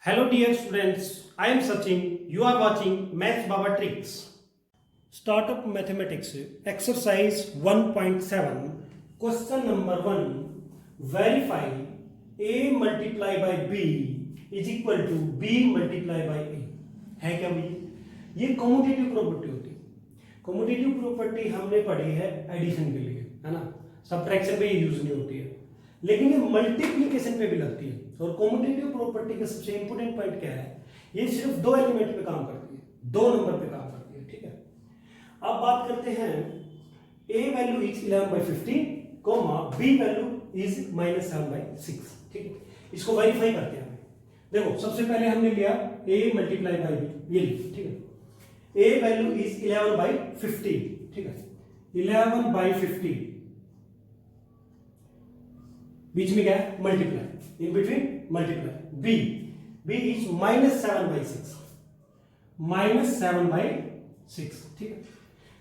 Hello dear students, I am Sachin. You are watching Maths Baba Tricks. Startup Mathematics Exercise 1.7 Question number 1. Verify A multiplied by B is equal to B multiplied by A. है क्या भैया? ये commutative property होती है। Commutative property हमने पढ़ी है addition के लिए, है ना? सब्ट्रैक्शन पे यूज नहीं होती है, लेकिन ये मल्टीप्लिकेशन पे भी लगती है। और कम्यूटेटिव प्रॉपर्टी का सबसे इंपॉर्टेंट पॉइंट क्या है? ये सिर्फ दो एलिमेंट पे काम करती है, दो नंबर पे काम करती है। ठीक है, अब बात करते हैं a वैल्यू इज 11/15 कोमा b वैल्यू इज -7/6। ठीक है, इसको वेरीफाई करते हैं। देखो सबसे पहले हमने लिया a मल्टीप्लाई बाई b, ये ठीक है। a value is 11/15। ठीक है, 11/15 बीच में क्या है? Multiply, in between multiply. b is -7/6, -7/6। ठीक है,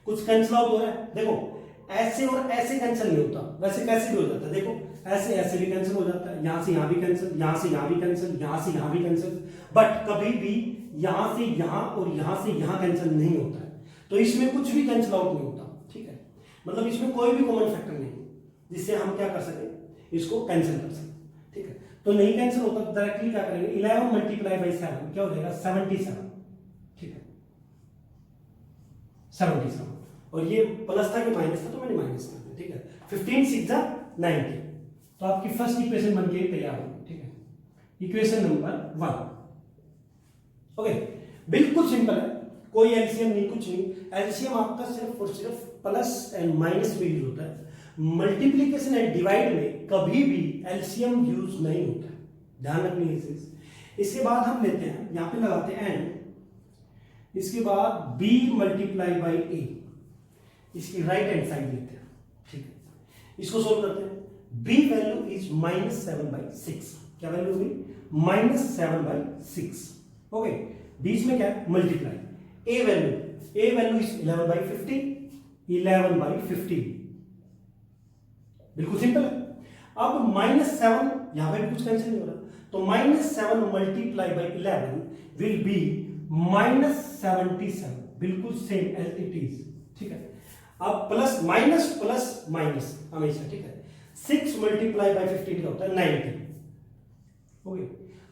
कुछ कैंसिल आउट हो रहा है। देखो ऐसे और ऐसे कैंसिल नहीं होता, वैसे कैसे भी हो जाता है। देखो ऐसे ऐसे भी कैंसिल हो जाता है, यहां से यहां भी कैंसिल, यहां से यहां भी कैंसिल, यहां से यहां भी कैंसिल, बट कभी भी यहां से यहां और यहां से यहां कैंसिल नहीं होता है। तो इसमें कुछ भी कैंसिल आउट नहीं होता। ठीक है, मतलब इसमें कोई भी कॉमन फैक्टर नहीं जिससे हम क्या कर सके, इसको कैंसिल कर सके। ठीक है, तो नहीं कैंसिल होता तो डायरेक्टली क्या करेंगे, 11 मल्टीप्लाई बाई 7 क्या हो जाएगा? 77। ठीक है, 77। और ये प्लस था कि माइनस था, तो मैंने माइनस कर दिया। ठीक है, 15 6 जा 90। तो आपकी फर्स्ट इक्वेशन बन के तैयार होगी। ठीक है, इक्वेशन नंबर 1। ओके, बिल्कुल सिंपल है, कोई एलसीएम नहीं, कुछ नहीं। एलसीएम आपका सिर्फ और सिर्फ प्लस एंड माइनस में यूज होता है। मल्टीप्लीकेशन एंड डिवाइड में कभी भी एलसीएम यूज नहीं होता है, ध्यान रखनी है इस चीज। इसके बाद हम लेते हैं, यहां पे लगाते हैं एंड, इसके बाद b मल्टीप्लाई बाई a, इसकी राइट हैंड साइड लेते हैं। ठीक है, इसको सोल्व करते हैं। b value is -7/6। क्या वैल्यू होगी? -7/6। ओके, बीच में क्या है? मल्टीप्लाई। a value is 11/15, 11/15। बिल्कुल सिंपल है। अब -7, यहां पे भी कुछ कैंसिल नहीं हो रहा, तो -7 मल्टीप्लाई बाई 11 विल बी -77। बिल्कुल सेम एज इट इज। ठीक है, अब प्लस माइनस हमेशा। ठीक है, 6 मल्टीप्लाई बाई 15 क्या होता है? 90। ओके,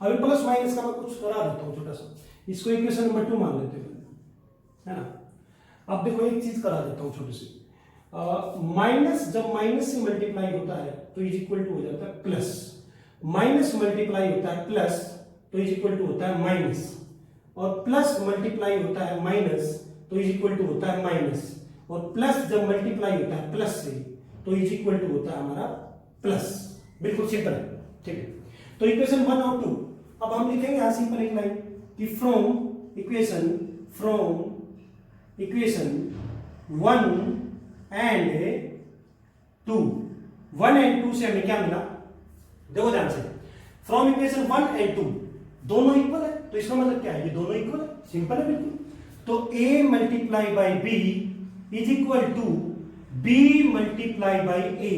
अभी प्लस माइनस का मैं कुछ करा देता हूं छोटा सा, इसको इक्वेशन नंबर 2 मान लेते हैं, है ना? अब देखो एक चीज करा देता हूं छोटी सी। माइनस जब माइनस से मल्टीप्लाई होता है तो इज इक्वल टू हो जाता है प्लस, माइनस मल्टीप्लाई होता है प्लस तो इज इक्वल टू होता है माइनस, और प्लस मल्टीप्लाई होता है माइनस तो इज इक्वल टू होता है माइनस, और प्लस जब मल्टीप्लाई होता है प्लस से तो इज इक्वल टू होता है हमारा प्लस। बिल्कुल सिंपल है। ठीक है, तो इक्वेशन 1 और 2 अब हम लिखेंगे यहां सिंपल एक लाइन कि फ्रॉम इक्वेशन 1 एंड 2, 1 एंड 2 से हमें क्या मिला? देखो ध्यान से, फ्रॉम इक्वेशन 1 एंड 2 दोनों इक्वल है, तो इसका मतलब क्या है? ये दोनों इक्वल है, सिंपल है बिल्कुल। तो a multiply by b is equal to b multiply by a।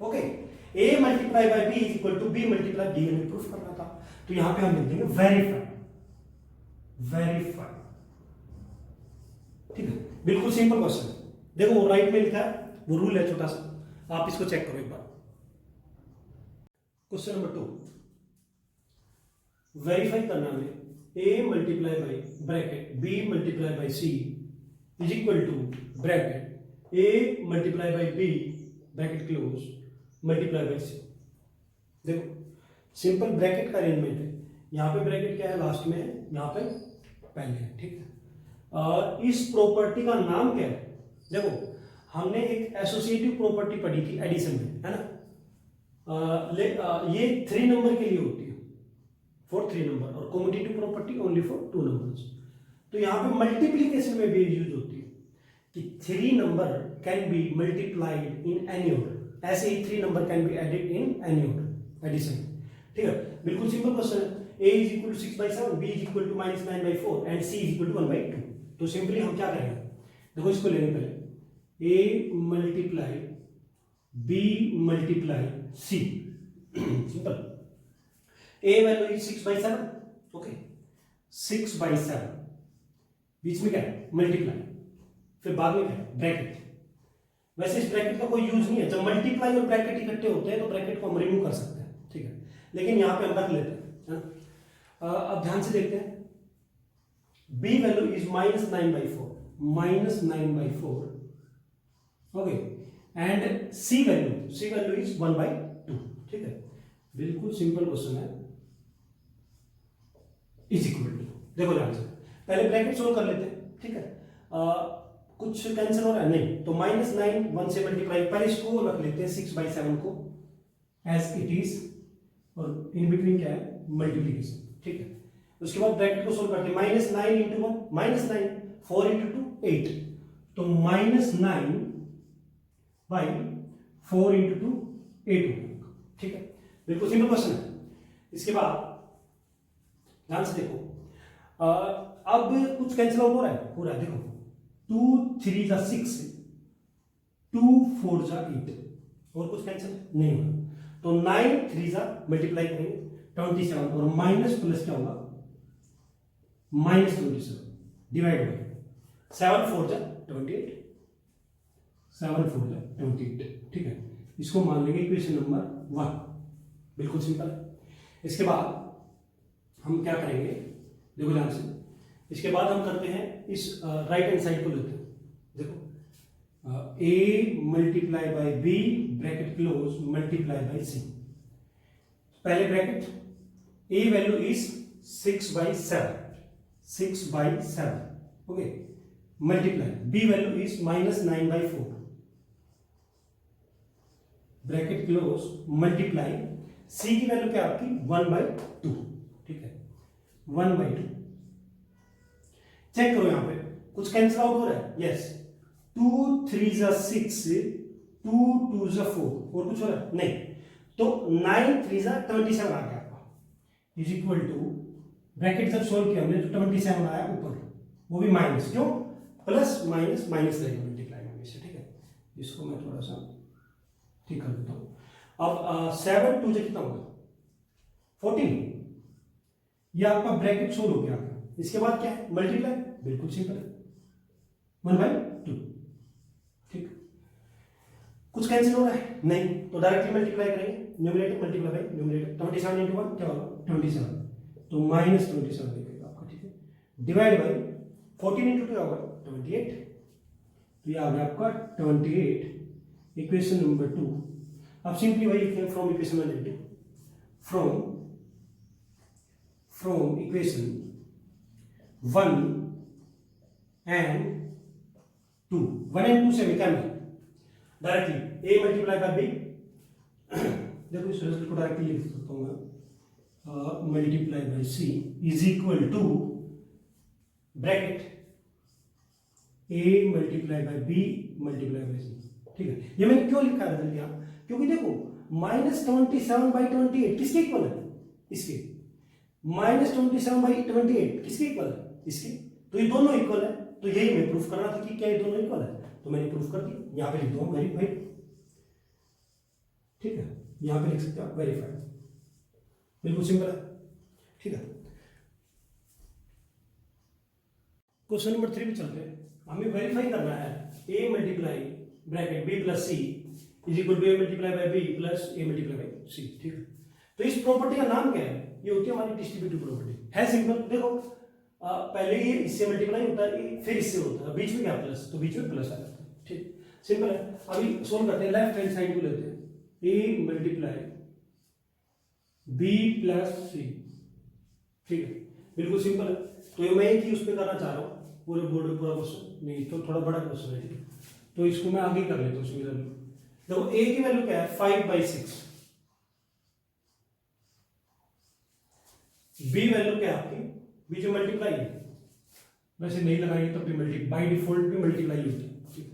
Okay, a multiply by b is equal to b multiply d, हमें प्रूफ करना था, तो यहां पे हम लिख देंगे वेरीफाई। ठीक है, बिल्कुल सिंपल क्वेश्चन है। देखो वो राइट में लिखा है, वो रूल है छोटा सा, आप इसको चेक करो एक बार। क्वेश्चन नंबर 2, वेरीफाई करना है a multiply by bracket b multiply by c is equal to bracket a multiply by b bracket close multiply by c। देखो सिंपल ब्रैकेट का अरेंजमेंट है, यहां पे ब्रैकेट क्या है? लास्ट में है, यहां पे पहले है। ठीक है, इस प्रॉपर्टी का नाम क्या है? देखो हमने एक एसोसिएटिव प्रॉपर्टी पढ़ी थी एडिशन में, है ना? ये 3 नंबर के लिए होती है, फॉर 3 नंबर, और commutative property only for 2 numbers. तो यहां पे मल्टीप्लिकेशन में भी यूज होती है कि 3 number can be multiplied in any order, ऐसे ही 3 number can be added in any order, addition. ठीक है, बिल्कुल सिंपल क्वेश्चन है। a is equal to 6/7, b is equal to -9/4 and c is equal to 1/2। तो सिंपली हम क्या करेंगे? देखो इसको लेने पहले a multiply b multiply c, simple. a value is 6/7 okay 6/7 बीच में क्या है मल्टीप्लाई, फिर बाद में क्या है ब्रैकेट। वैसे इस ब्रैकेट का कोई यूज नहीं है, जब मल्टीप्लाई और ब्रैकेट इकट्ठे होते हैं तो ब्रैकेट को हम रिमूव कर सकते हैं, ठीक है, लेकिन यहां पे हम रख लेते हैं, है ना। अब ध्यान से देखते हैं, b value is -9/4, -9/4, okay, and c value is 1/2, ठीक है। बिल्कुल सिंपल क्वेश्चन है, इज इक्वल टू, देखो ध्यान से पहले ब्रैकेट सोल्व कर लेते हैं, ठीक है। कुछ कैंसिल हो रहा है नहीं, तो -9 1 से मल्टीप्लाई, पहले इसको रख लेते हैं 6/7 को एज इट इज, और इन बिटवीन क्या है मल्टीप्लीकेशन, ठीक है। उसके बाद ब्रैकेट को सोल्व करते हैं, -9 इंटू 1 -9, 4 इंटू 2 8, तो -9/4 इंटू 2 8, ठीक है। बिल्कुल सिंपल क्वेश्चन है। इसके बाद ध्यान से देखो, अब कुछ कैंसिल आउट हो रहा है, देखो 2 3 जा 6, 2 4 जा 8, और कुछ कैंसिल नहीं होगा, तो 9 3 जा मल्टीप्लाई करेंगे 27, और माइनस प्लस क्या होगा -27 डिवाइड बाय 7 4 जा 28, 7 4 जा 28, ठीक है। इसको मान लेंगे इक्वेशन नंबर 1, बिल्कुल सिंपल है। इसके बाद हम क्या करेंगे, देखो ध्यान से, इसके बाद हम करते हैं इस राइट हैंड साइड को लेते हैं, देखो a multiply by b bracket close multiply by c, पहले bracket a value is 6/7, okay, multiply b value is -9/4 bracket close multiply c की वैल्यू क्या आपकी 1/2, ठीक है, 1/2। चेक करो यहां पे कुछ कैंसिल आउट हो रहा है, यस, 2 3 जा 6, 2 2 जा 4, और कुछ हो रहा है नहीं, तो 9 3 जा 27 आ गया आपका, इज इक्वल टू, ब्रैकेट जब सोल्व किया हमने तो 27 आया ऊपर, वो भी माइनस, क्यों, प्लस माइनस माइनस रहेगा मल्टीप्लाई में से, ठीक है। इसको मैं थोड़ा सा ठीक कर देता हूं। अब 7 2 जा कितना होगा 14, ये आपका ब्रैकेट सोल्व हो गया। इसके बाद क्या है मल्टीप्लाई, बिल्कुल सिंपल है, 1/2, ठीक। कुछ कैंसिल हो रहा है नहीं, तो डायरेक्टली मल्टीप्लाई करेंगे, numerator multiply by numerator, 27 into 1 क्या होगा 27, तो -27 निकलेगा आपका, ठीक है, डिवाइड बाय 14 इंटू 2 होगा 28, तो ये आ गया आपका 28, इक्वेशन नंबर 2। अब सिंपली वही लिखेंगे from equation number 2, from equation 1 and 2, 1 and 2 से क्या मिला directly a multiply by b, देखो इस रिजल्ट को डायरेक्टली लिख सकता हूँ मैं, multiply by c is equal to bracket a multiply by b multiply by c, ठीक है। ये मैंने क्यों लिखा है रिजल्ट यहाँ, क्योंकि देखो -27/28 किसके इक्वल है, इसके, -27/28 किसके इक्वल है, इसके, तो ये दोनों इक्वल है, तो यही मैं प्रूफ कर रहा था कि क्या ये दोनों इक्वल है, तो मैंने प्रूफ कर दी, यहां पे लिख दो वेरीफाइड, ठीक है, यहां पे लिख सकते हो वेरीफाइड, बिल्कुल सिंपल है, ठीक है। क्वेश्चन नंबर 3 पे चलते हैं, हमें वेरीफाई करना है a multiply bracket b plus c is equal to a multiply by b plus a multiply by c, ठीक है। तो इस प्रॉपर्टी का नाम क्या है, ये होती है हमारी डिस्ट्रीब्यूटिव प्रॉपर्टी, है सिंपल। देखो पहले ये इससे मल्टीप्लाई होता है, फिर इससे होता है, बीच में क्या प्लस, तो बीच में प्लस आ जाता है, ठीक, सिंपल है। अभी सोल्व करते हैं, लेफ्ट हैंड साइड को लेते हैं, a multiply b plus c, ठीक है, बिल्कुल सिंपल है। तो ये मैं एक ही उस पर करना चाह रहा हूँ, पूरे बोर्ड में पूरा क्वेश्चन नहीं, तो थोड़ा बड़ा क्वेश्चन है, ठीक है, तो इसको मैं आगे कर लेता हूँ। देखो a की वैल्यू क्या है 5/6, b वैल्यू क्या है आपकी, b जो मल्टीप्लाई है, वैसे नहीं लगाएंगे तब भी मल्टीप्लाई, बाय डिफॉल्ट भी मल्टीप्लाई होती है, ठीक है।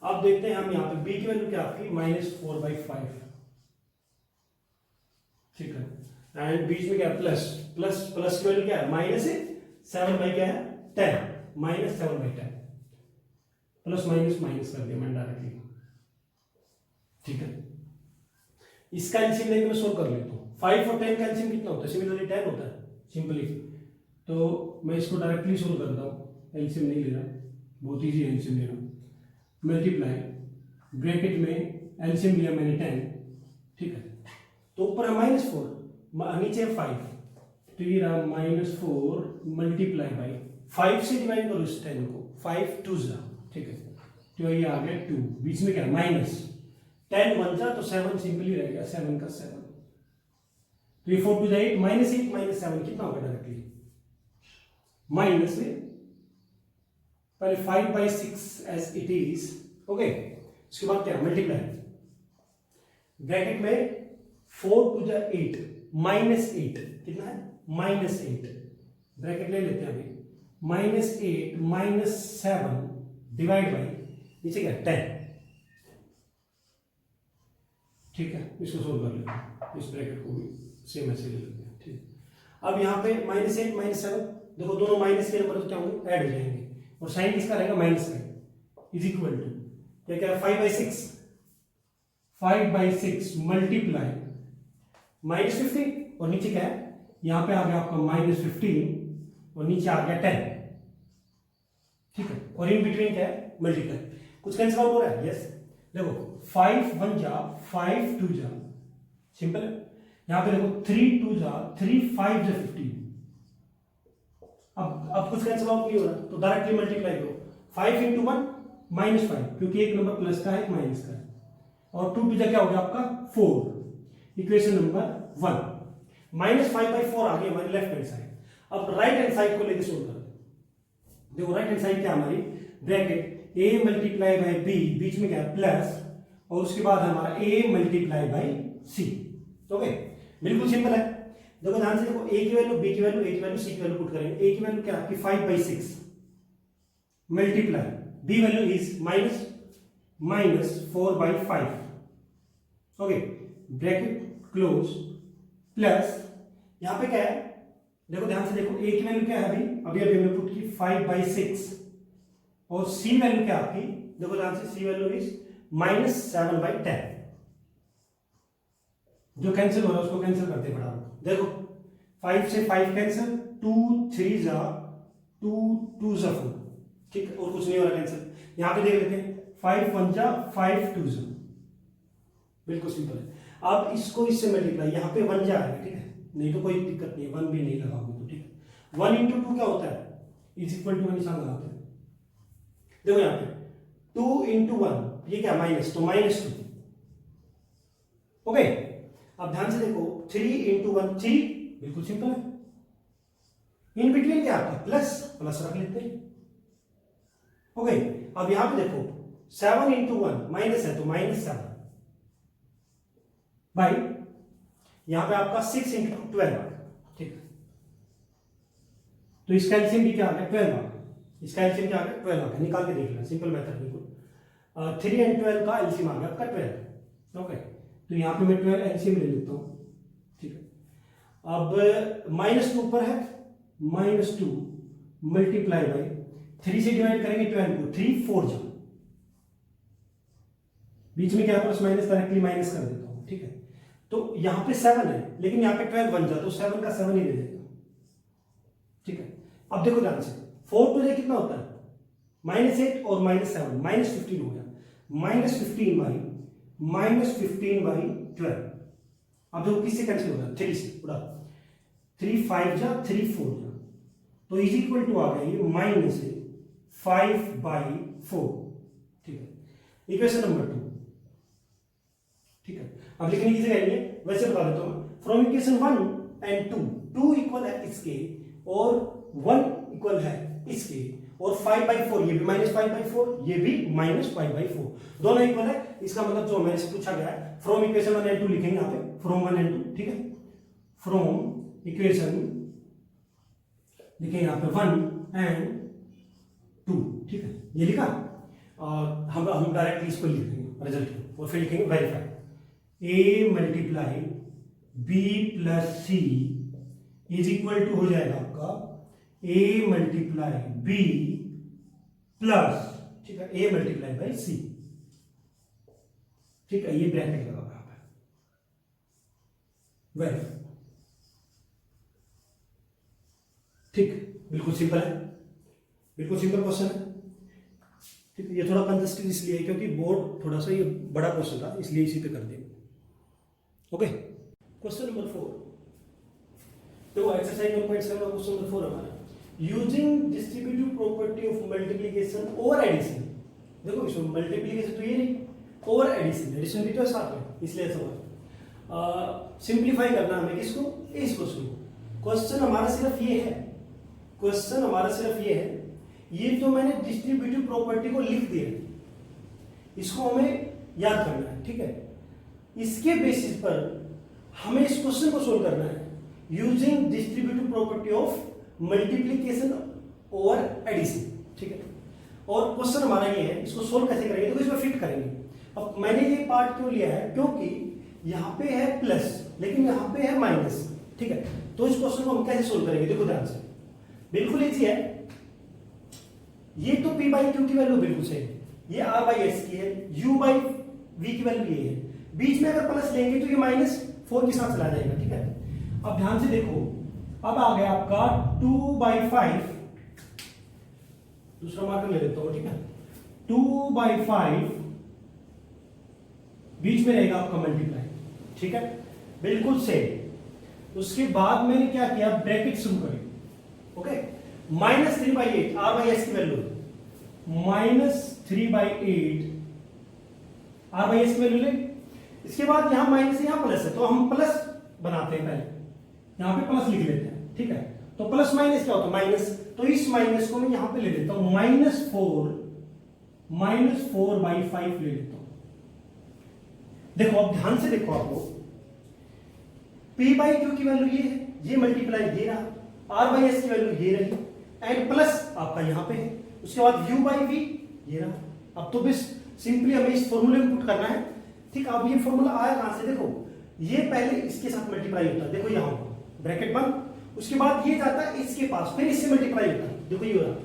अब देखते हैं हम यहाँ पे b की वैल्यू क्या आपकी -4/5, ठीक है, एंड बीच में क्या प्लस, प्लस की वैल्यू क्या है -7 क्या है 10, -7/10, प्लस माइनस माइनस कर दिया मैंने डायरेक्टली, ठीक है। इसका एलसीएम लेके मैं सोल्व कर लेता हूँ, 5 और 10 का एलसीएम कितना होता है, सिमिलरली 10 होता है, सिंपली। तो मैं इसको डायरेक्टली सोल्व करता हूँ, एलसीएम नहीं ले रहा, बहुत ईजी है एलसीएम लेना। मल्टीप्लाई, ब्रैकेट में एलसीएम लिया मैंने 10, ठीक है। तो ऊपर है -4, नीचे 5, तो ये रहा -4 मल्टीप्लाई बाई 5 से डिवाइड करो इस 10 को, 5 2 जा, ठीक है। तो ये आ गया 2, बीच में क्या माइनस, 10 1 जा तो 7 सिंपली रह गया, 7 का 7। तो ये 4 2 जा 8, -8 -7 कितना होगा डायरेक्टली माइनस में, पहले 5/6 एज इट इज, ओके। उसके बाद क्या मल्टीप्लाई, ब्रैकेट में 4 2 जा 8, -8 कितना है -8, ब्रैकेट ले लेते हैं अभी, -8 -7 डिवाइड बाई नीचे क्या 10, ठीक है। इसको सोल्व कर लेते हैं, इस ब्रैकेट को भी सेम ऐसे ले लेते हैं, ठीक। अब यहाँ पे -8 -7, देखो दोनों माइनस के नंबर क्या होंगे, ऐड हो जाएंगे, और साइन किसका रहेगा माइनस का, इज इक्वल टू क्या क्या 5/6 मल्टीप्लाई -15 और नीचे क्या है, यहां पे आ गया आपका -15 और नीचे आ गया 10, ठीक है। और इन बिटवीन क्या है मल्टीप्लाई, कुछ कैंसिल आउट हो रहा है, यस। देखो 5 1 जा 5 2 जा, सिंपल है। यहां पे देखो 3 2 जा 3 5 जा 15, अब कुछ कैंसिल आउट नहीं हो रहा, तो डायरेक्टली मल्टीप्लाई करो, 5 × 1 -5, क्योंकि एक नंबर प्लस का है एक माइनस का है, और 2 2 जा क्या हो गया आपका 4, इक्वेशन नंबर 1। -5/4 आ गई हमारी लेफ्ट हैंड साइड। अब राइट हैंड साइड को लेके सोल्व करते हैं। देखो राइट हैंड साइड क्या हमारी, bracket a multiply by b, बीच में क्या है प्लस, और उसके बाद हमारा a multiply by c, okay. बिल्कुल सिंपल है। देखो ध्यान से देखो, a की वैल्यू, b की वैल्यू, a की वैल्यू, c की वैल्यू पुट करेंगे। a की वैल्यू क्या आपकी 5/6 multiply, b value is -4/5, okay, bracket close, plus यहां पे क्या है, देखो ध्यान से देखो, a की वैल्यू क्या है अभी अभी हमने पुट की 5/6, और c वैल्यू क्या आपकी, देखो ध्यान से c वैल्यू इज -7/10। जो कैंसिल हो रहा है उसको कैंसिल करते फटाफट। देखो 5 से 5 कैंसिल, 2 3 जा 2 2 जा 4, ठीक है, और कुछ नहीं हो रहा कैंसिल। यहां पे देख लेते हैं, 5 1 जा 5 2 जा, बिल्कुल सिंपल है। अब इसको इससे मल्टीप्लाई, यहां पे 1 जा आएगा, ठीक है, नहीं तो कोई दिक्कत नहीं है, 1 भी नहीं लगाओगे तो, ठीक है। 1 × 2 क्या होता है, इज इक्वल टू निशान लगाते हैं। देखो यहां पे 2 × 1 ये क्या माइनस, तो -2, ओके। अब ध्यान से देखो 3 × 1 3, बिल्कुल सिंपल है। इन बिटवीन क्या आपका प्लस, प्लस रख लेते हैं, ओके। अब यहां पे देखो 7 × 1 माइनस है तो -7 भाई, यहां पे आपका 6 × 2 12, ठीक है। तो इसका एलसीएम भी क्या आ गया 12 आ गया, इसका एलसीएम क्या आ गया 12 आ गया, निकाल के देख लेना, सिंपल मेथड बिल्कुल। 3 और 12 का एलसीएम आ गया आपका 12, ओके। तो यहां पे मैं 12 एलसीएम ले लेता हूं, ठीक है। अब -2 पर है, -2 मल्टीप्लाई बाई 3 से डिवाइड करेंगे 12 को, 3 4 जा, बीच में क्या प्लस माइनस डायरेक्टली माइनस कर देता हूं, ठीक है। तो यहां पे 7 है, लेकिन यहां पे 12 बन जाता, तो 7 का 7 ही ले लेगा, ठीक है। अब देखो ध्यान से 4 2 कितना होता है -8 और -7, -15 हो गया, -15/12। अब देखो किससे कैंसिल होगा, 3 से, उड़ा 3 5 जा 3 4 जा, तो इज इक्वल टू आ गया ये -5/4, ठीक है, इक्वेशन नंबर 2, ठीक है। अब लिखने की जगह नहीं है, वैसे बता देता हूं, फ्रॉम इक्वेशन 1 एंड 2 इक्वल है इसके, और 1 इक्वल है इसके, और 5/4 ये भी -5/4, ये भी -5/4, दोनों इक्वल है। इसका मतलब जो हमें से पूछा गया है, फ्रॉम इक्वेशन 1 एंड 2 लिखेंगे यहां पे, फ्रॉम 1 एंड 2, ठीक है। फ्रॉम इक्वेशन लिखेंगे यहां पे 1 एंड 2, ठीक है, ये लिखा। और हम डायरेक्टली इसको लिख देंगे रिजल्ट को, और फिर लिखेंगे verify, a multiply b plus c is equal to हो जाएगा आपका a मल्टीप्लाई b प्लस, ठीक है, a मल्टीप्लाई बाई c, ठीक है। ये ब्रैकेट लगा हुआ है, वेरीफाई, ठीक, बिल्कुल सिंपल है, बिल्कुल सिंपल क्वेश्चन है। ठीक, ये थोड़ा कंजस्टेड इसलिए है क्योंकि बोर्ड थोड़ा सा ये बड़ा क्वेश्चन था, इसलिए इसी पे कर दिया। ओके, क्वेश्चन नंबर 4, तो एक्सरसाइज 1.7 और क्वेश्चन नंबर 4 हमारा, using distributive property of multiplication और एडिशन। देखो इसमें मल्टीप्लिकेशन तो ये नहीं, और एडिशन भी तो है साथ में, इसलिए ऐसा हुआ। सिंप्लीफाई करना हमें किसको, इस क्वेश्चन को। क्वेश्चन हमारा सिर्फ ये है, क्वेश्चन हमारा सिर्फ ये है, ये तो मैंने डिस्ट्रीब्यूटिव प्रॉपर्टी को लिख दिया, इसको हमें याद करना है। ठीक है, इसके बेसिस पर हमें इस क्वेश्चन को सोल्व करना है, using distributive property of multiplication और एडिशन। ठीक है, और क्वेश्चन हमारा ये है, इसको सोल्व कैसे करेंगे, तो इसमें फिट करेंगे। अब मैंने ये पार्ट क्यों लिया है, क्योंकि यहाँ पे है प्लस लेकिन यहाँ पे है माइनस। ठीक है, तो इस क्वेश्चन को हम कैसे सोल्व करेंगे, देखो ध्यान से, बिल्कुल इजी है। ये तो p बाई क्यू की वैल्यू बिल्कुल सही है, ये r बाई एस की है, u बाई v की वैल्यू ये है, बीच में अगर प्लस लेंगे तो ये -4 के साथ चला जाएगा। ठीक है, अब ध्यान से देखो, अब आ गया आपका 2/5, दूसरा मार्कर ले लेता हूं। ठीक है, 2/5 बीच में रहेगा आपका मल्टीप्लाई। ठीक है, बिल्कुल सेम। उसके बाद मैंने क्या किया, ब्रैकेट शुरू करी। ओके, -3/8 r बाई एस की वैल्यू, -3/8 r बाई एस की वैल्यू ले। इसके बाद यहां माइनस, यहां प्लस है, तो हम प्लस बनाते हैं पहले, यहां पे प्लस लिख लेते हैं। ठीक है, तो प्लस माइनस क्या होता है, माइनस, तो इस माइनस को मैं यहां पे ले लेता हूं, -4/5 ले लेता हूं। देखो अब ध्यान से देखो, आपको p बाई क्यू की वैल्यू ये है, ये मल्टीप्लाई ये रहा, r बाई एस की वैल्यू ये रही, एंड प्लस आपका यहां पे है, उसके बाद u बाई v ये रहा। अब तो बस सिंपली हमें इस फॉर्मूले में पुट करना है। ठीक, अब ये फॉर्मूला आया कहां से, देखो ये पहले इसके साथ मल्टीप्लाई होता है, देखो यहां ब्रैकेट बंद, उसके बाद ये जाता है इसके पास, फिर इससे मल्टीप्लाई होता है, देखो ये हो रहा,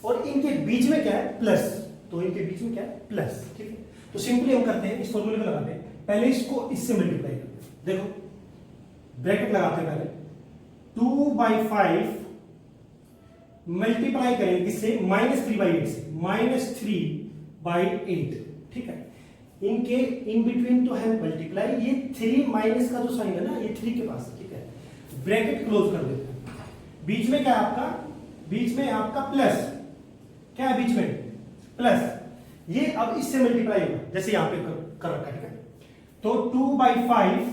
और इनके बीच में क्या है, प्लस, तो इनके बीच में क्या है, प्लस। ठीक है, तो सिंपली हम करते हैं, इस फॉर्मूले को लगाते हैं, पहले इसको इससे मल्टीप्लाई करते हैं। देखो ब्रैकेट लगाते हैं, पहले 2/5 मल्टीप्लाई करेंगे किससे, -3/8 से, -3/8। ठीक है, इनके इन बिटवीन तो है मल्टीप्लाई, ये 3 माइनस का जो साइन है ना, ये 3 के पास है। ठीक है, ब्रैकेट क्लोज कर देते हैं, बीच में क्या है आपका, बीच में आपका प्लस, क्या है बीच में, प्लस, ये अब इससे मल्टीप्लाई होगा जैसे यहां पे कर रखा है। ठीक है, तो 2/5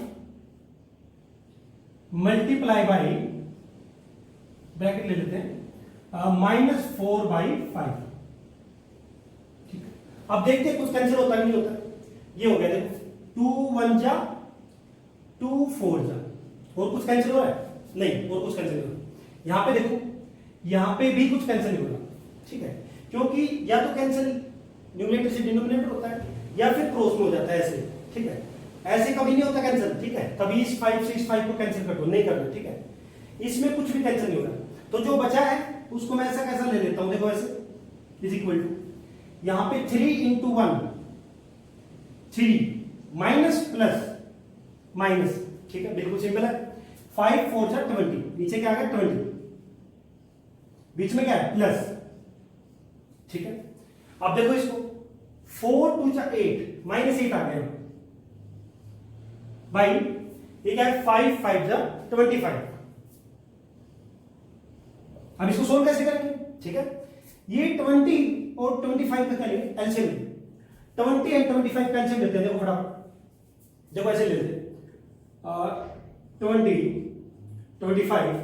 मल्टीप्लाई बाई, ब्रैकेट ले लेते हैं, -4/5। ठीक है, अब देखते हैं कुछ कैंसिल होता है नहीं होता, ये हो गया, देखो 2 1 जा 2 4 जा, और कुछ कैंसिल हो रहा है नहीं, और कुछ कैंसिल नहीं हो रहा। यहां पे देखो, यहां पे भी कुछ कैंसिल नहीं हो रहा। ठीक है, क्योंकि या तो कैंसिल न्यूमरेटर से डिनोमिनेटर होता है, या फिर क्रॉस में हो जाता है ऐसे। ठीक है, ऐसे कभी नहीं होता कैंसिल। ठीक है, कभी इस 5 से इस 5 को कैंसिल कर दो, नहीं करना। ठीक है, इसमें कुछ भी कैंसिल नहीं हो रहा, तो जो बचा है उसको मैं ऐसा कैसा ले लेता हूं, देखो ऐसे, इज इक्वल टू, यहां पे 3 × 1 3 माइनस प्लस माइनस। ठीक है, बिल्कुल सिंपल है, 5 4 जा 20, नीचे क्या आ गया 20, बीच में क्या है प्लस। ठीक है, अब देखो इसको, 4 2 जा 8, -8 आ गया भाई, ये क्या है 5 5 जा 25। अब इसको सोल्व कैसे करेंगे, ठीक है, ये 20 और 25 का क्या लेंगे, एलसीएम। 20 एंड 25 का एलसीएम लेते हैं, देखो फटाफट, देखो ऐसे लेते हैं, 20 25,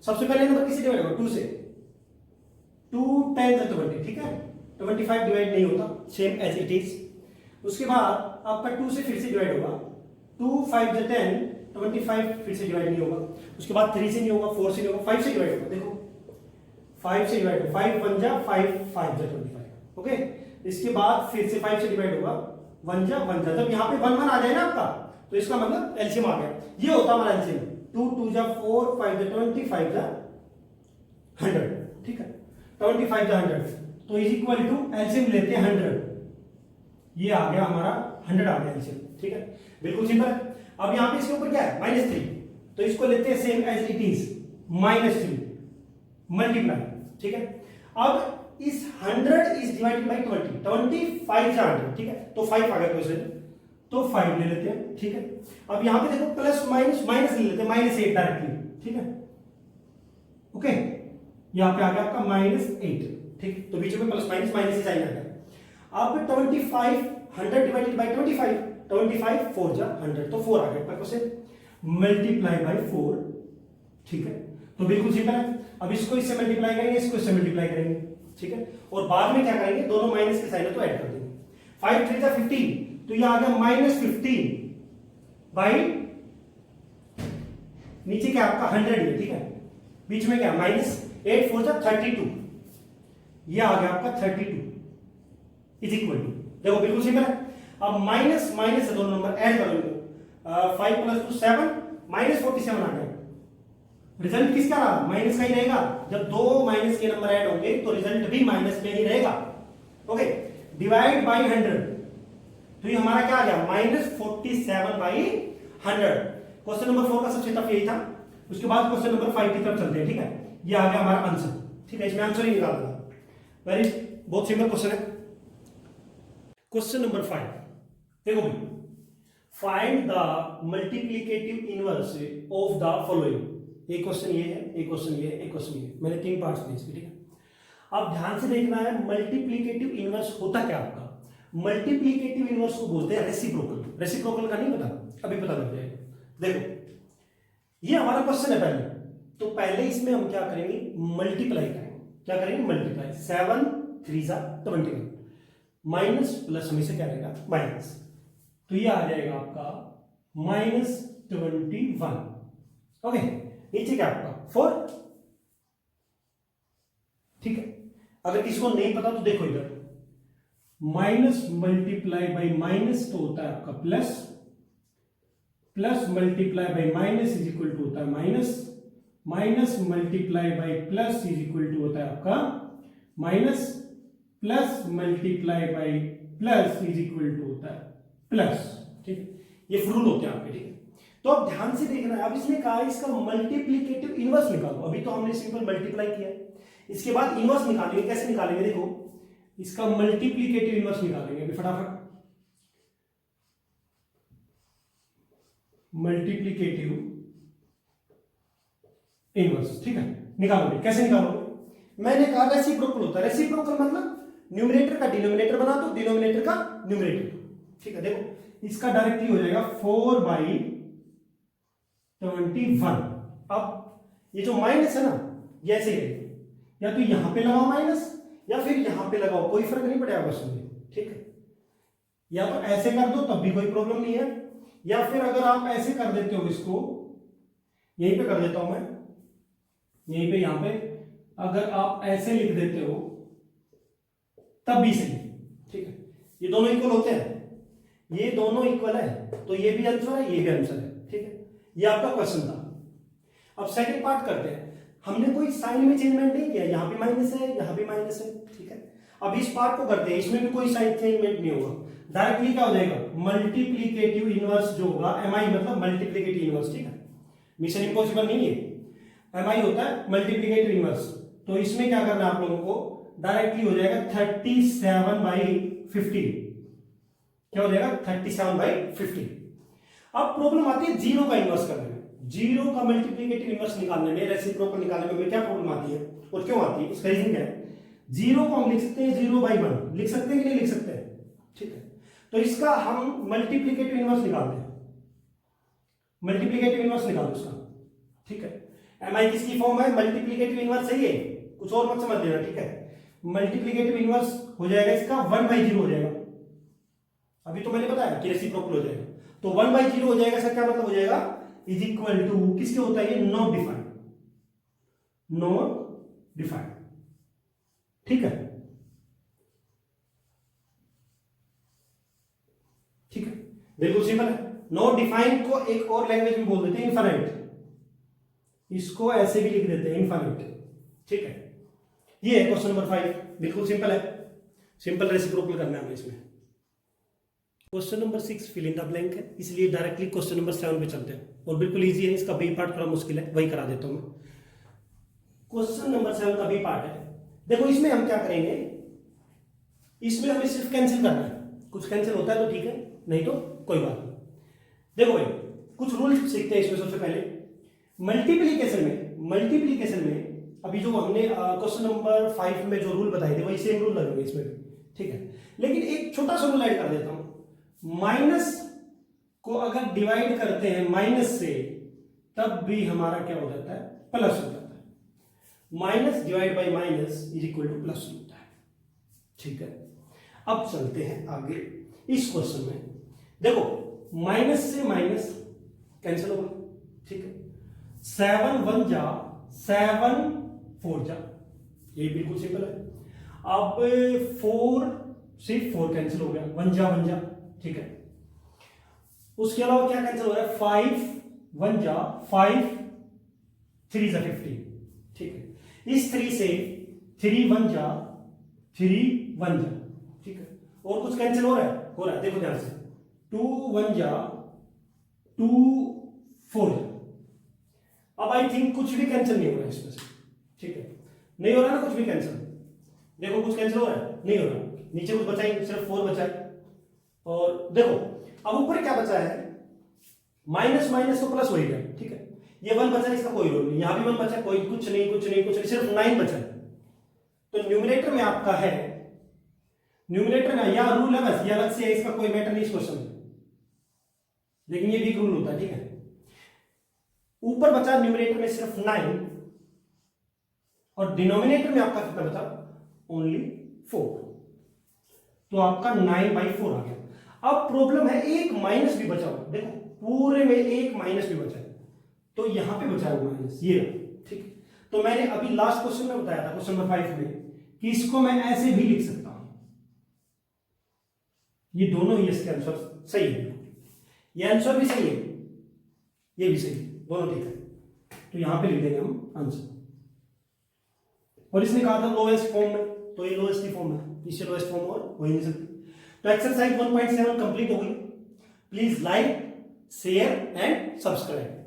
सबसे पहले नंबर किससे डिवाइड होगा, 2 से, 2 10 20। ठीक है, 25 डिवाइड नहीं होता, सेम एज इट इज। उसके बाद आपका 2 से फिर से डिवाइड होगा, 2 5 10, 25 फिर से डिवाइड नहीं होगा। उसके बाद 3 से नहीं होगा, 4 से नहीं होगा, 5 से डिवाइड होगा, देखो 5 से डिवाइड होगा, 5 1 जा 5 5 जा 25। ओके, इसके बाद फिर से 5 से डिवाइड होगा, 1 जा 1 जा, जब यहाँ पे 1 1 आ जाए ना आपका, तो इसका मतलब एलसीएम आ गया। ये होता हमारा एलसीएम, 2 2 जा 4 5 जा 20, 5 जा 100। ठीक है, 25 जा 100, तो इज इक्वल टू एलसीएम लेते हैं 100, ये आ गया हमारा 100 आ गया एलसीएम। ठीक है, बिल्कुल सिंपल। अब यहाँ पे इसके ऊपर क्या है, -3, तो इसको लेते हैं same as it is, -3, multiply, ठीक है। अब इस 100 इज डिवाइडेड बाई 20, 25 जा 100, ठीक है, तो 5 आ गया क्वेश्चन, तो 5 ले लेते हैं, ठीक है। अब यहां पे देखो प्लस माइनस, माइनस ले लेते हैं, -8 डायरेक्टली, ठीक है, ओके। यहां पे आ गया आपका -8, ठीक, तो बीच में प्लस माइनस माइनस ही साइन आ गया। अब 25 100 डिवाइडेड बाई 25, 25 4 जा 100, तो 4 आ गया क्वेश्चन, मल्टीप्लाई बाई 4, ठीक है। तो बिल्कुल सिंपल है। अब इसको इससे मल्टीप्लाई करेंगे, इसको इससे मल्टीप्लाई करेंगे, ठीक है, और बाद में क्या करेंगे, दोनों माइनस के साइन है तो ऐड कर देंगे। 5 3 जा 15, तो ये आ गया -15 बाई, नीचे क्या आपका 100 है, ठीक है, बीच में क्या -8 4 जा 32, ये आ गया आपका 32 इज इक्वल टू, देखो बिल्कुल सिंपल है। अब माइनस माइनस से दोनों नंबर ऐड करेंगे, 5 + 2 7, -47 आ गया। रिजल्ट किसका रहा, माइनस का ही रहेगा। जब दो माइनस के नंबर ऐड होंगे तो रिजल्ट भी माइनस में ही रहेगा, ओके। डिवाइड बाई 100, तो ये हमारा क्या आ गया, -47/100। क्वेश्चन नंबर 4 का सबसे टफ यही था। उसके बाद क्वेश्चन नंबर 5 की तरफ चलते हैं, ठीक है। ये आ गया हमारा आंसर, ठीक है, इसमें आंसर ही निकाल देना, वेरी बहुत सिंपल क्वेश्चन है। क्वेश्चन नंबर 5 देखो भाई, find the multiplicative inverse of the following. एक क्वेश्चन ये है, एक क्वेश्चन ये है, एक क्वेश्चन ये है, मैंने 3 पार्ट्स दिए इसके, ठीक है। अब ध्यान से देखना है मल्टीप्लिकेटिव इनवर्स होता क्या आपका। मल्टीप्लिकेटिव इनवर्स को बोलते हैं रेसिप्रोकल। रेसिप्रोकल का नहीं पता, अभी पता लग जाएगा। देखो ये हमारा क्वेश्चन है पहले, तो पहले इसमें हम क्या करेंगे, मल्टीप्लाई करेंगे। क्या करेंगे, मल्टीप्लाई। 7 3 जा 21, माइनस प्लस हमेशा क्या रहेगा, माइनस, तो ये आ जाएगा आपका -21, ओके। नीचे क्या आपका 4, ठीक है। अगर किसी को नहीं पता तो देखो इधर, माइनस मल्टीप्लाई बाई माइनस तो होता है आपका plus, plus multiply by minus is equal to होता है minus, minus multiply by plus is equal to होता है आपका minus, plus multiply by plus is equal to होता है प्लस, ठीक। ये रूल होते हैं आपके, ठीक है। तो अब ध्यान से देखना है, अब इसने कहा इसका मल्टीप्लिकेटिव इनवर्स निकालो। अभी तो हमने सिंपल मल्टीप्लाई किया, इसके बाद इनवर्स निकालेंगे। कैसे निकालेंगे, देखो इसका मल्टीप्लिकेटिव इनवर्स निकालेंगे अभी फटाफट। मल्टीप्लिकेटिव इनवर्स, ठीक है, निकालोगे। कैसे निकालोगे, मैंने कहा रेसिप्रोकल होता है। रेसिप्रोकल मतलब न्यूमरेटर का डिनोमिनेटर बना दो, डिनोमिनेटर का न्यूमरेटर, ठीक है। देखो इसका डायरेक्टली हो जाएगा 4/21। अब ये जो माइनस है ना, ये ऐसे ही है, या तो यहां पे लगाओ माइनस या फिर यहां पे लगाओ, कोई फर्क नहीं पड़ेगा क्वेश्चन में, ठीक है। या तो ऐसे कर दो तब भी कोई प्रॉब्लम नहीं है, या फिर अगर आप ऐसे कर देते हो, इसको यहीं पे कर देता हूं मैं, यहीं पे, यहां पे अगर आप ऐसे लिख देते हो तब भी सही, ठीक है। ये दोनों इक्वल होते हैं, ये दोनों इक्वल है, तो ये भी आंसर है, ये भी आंसर है, ठीक है। ये आपका क्वेश्चन था। अब सेकंड पार्ट करते हैं। हमने कोई साइन में चेंजमेंट नहीं किया, यहां भी माइनस है, यहां भी माइनस है, ठीक है। अब इस पार्ट को करते हैं, इसमें भी कोई साइन चेंजमेंट नहीं होगा, डायरेक्टली क्या हो जाएगा, मल्टीप्लिकेटिव इनवर्स जो होगा, एमआई मतलब मल्टीप्लिकेटिव इनवर्स, ठीक है। मिशन इम्पॉसिबल नहीं है, एमआई होता है मल्टीप्लिकेटिव इनवर्स। तो इसमें क्या करना है आप लोगों को, डायरेक्टली हो जाएगा 37/50, क्या हो जाएगा 37/50। अब प्रॉब्लम आती है जीरो का इनवर्स करने में। जीरो का मल्टीप्लिकेटिव इनवर्स निकालने में, रेसिप्रोकल निकालने में क्या प्रॉब्लम आती है और क्यों आती है, इसका रीजन क्या है। जीरो को हम लिख सकते हैं 0/1, लिख सकते हैं कि नहीं लिख सकते हैं, ठीक है। तो इसका हम मल्टीप्लिकेटिव इनवर्स निकालते हैं, मल्टीप्लिकेटिव इनवर्स निकालो इसका, ठीक है। एमआई किसकी फॉर्म है, मल्टीप्लिकेटिव इनवर्स है ये, कुछ और मत समझ लेना, ठीक है। मल्टीप्लिकेटिव इनवर्स हो जाएगा इसका 1/0 हो जाएगा। अभी तो मैंने बताया कि रेसिप्रोकल हो जाएगा, तो 1/0 हो जाएगा। इसका क्या मतलब हो जाएगा, इज इक्वल टू किसके होता है, ये नॉट डिफाइंड, नॉट डिफाइंड, ठीक है, ठीक है, बिल्कुल सिंपल है। नॉट डिफाइंड को एक और लैंग्वेज में बोल देते हैं इनफाइनाइट, इसको ऐसे भी लिख देते हैं इनफाइनाइट, ठीक है। ये है क्वेश्चन नंबर 5, बिल्कुल सिंपल है, सिंपल रेसिप्रोकल करना है हमें इसमें। Question number 6 fill in the blank है, इसलिए डायरेक्टली क्वेश्चन नंबर 7 पे चलते हैं, और बिल्कुल इजी है, इसका बी पार्ट थोड़ा मुश्किल है, वही करा देता हूं मैं। क्वेश्चन नंबर 7 का भी पार्ट है। देखो इसमें हम क्या करेंगे, इसमें हमें सिर्फ कैंसिल करना है, कुछ कैंसिल होता है तो ठीक है, नहीं तो कोई बात नहीं। देखो भाई कुछ रूल सीखते हैं इसमें। सबसे पहले मल्टीप्लीकेशन में अभी जो हमने क्वेश्चन नंबर 5 में जो रूल बताए थे वही सेम रूल लगेंगे इसमें भी, ठीक है। लेकिन एक छोटा सा रूल ऐड कर देता हूं, माइनस को अगर डिवाइड करते हैं माइनस से तब भी हमारा क्या हो जाता है, प्लस हो जाता है। Minus divide by minus is equal two plus होता है, ठीक है। अब चलते हैं आगे इस क्वेश्चन में। देखो माइनस से माइनस कैंसिल होगा, ठीक है। 7 1 जा 7 4 जा, ये बिल्कुल सिंपल है। अब 4 से 4 कैंसिल हो गया, 1 जा, ठीक है। उसके अलावा क्या कैंसिल हो रहा है, 5 1 जा 5 3 जा 15, ठीक है। इस 3 से 3 1 जा 3 1 जा, ठीक है। और कुछ कैंसिल हो रहा है, देखो ध्यान से, 2 1 जा 2 4 जा। अब आई थिंक कुछ भी कैंसिल नहीं हो रहा है इसमें से, ठीक है। नहीं हो रहा ना कुछ भी कैंसिल, देखो कुछ कैंसिल हो रहा है, नहीं हो रहा। नीचे कुछ बचा ही, सिर्फ 4 बचा है। और देखो अब ऊपर क्या बचा है, माइनस माइनस तो प्लस हो ही गया, ठीक है। ये 1 बचा है, इसका कोई रोल नहीं, यहां भी 1 बचा है, कोई कुछ नहीं, सिर्फ 9 बचा है। तो न्यूमरेटर में आपका है, न्यूमरेटर में यह रूल है बस, ये अलग से है, इसका कोई मैटर नहीं इस क्वेश्चन में, लेकिन ये भी रूल होता है, ठीक है। ऊपर बचा न्यूमरेटर में सिर्फ 9 और डिनोमिनेटर में आपका कितना बचा, ओनली 4। तो आपका 9/4 आ गया। अब प्रॉब्लम है एक माइनस भी बचा हुआ, देखो पूरे में एक माइनस भी बचा है, तो यहां पे बचा हुआ माइनस, ये ठीक है। तो मैंने अभी लास्ट क्वेश्चन में बताया था, क्वेश्चन नंबर 5 में, कि इसको मैं ऐसे भी लिख सकता हूं। ये दोनों ही इसके आंसर सही है, ये आंसर भी सही है, ये भी सही है, दोनों ठीक है। तो यहां पे लिख देंगे हम आंसर। और इसने कहा था लोएस्ट फॉर्म में, तो ये लोएस्ट ही फॉर्म है, इससे लोएस्ट फॉर्म और हो ही नहीं सकती। तो एक्सरसाइज 1.7 कंप्लीट हो गई। Please like, share and subscribe.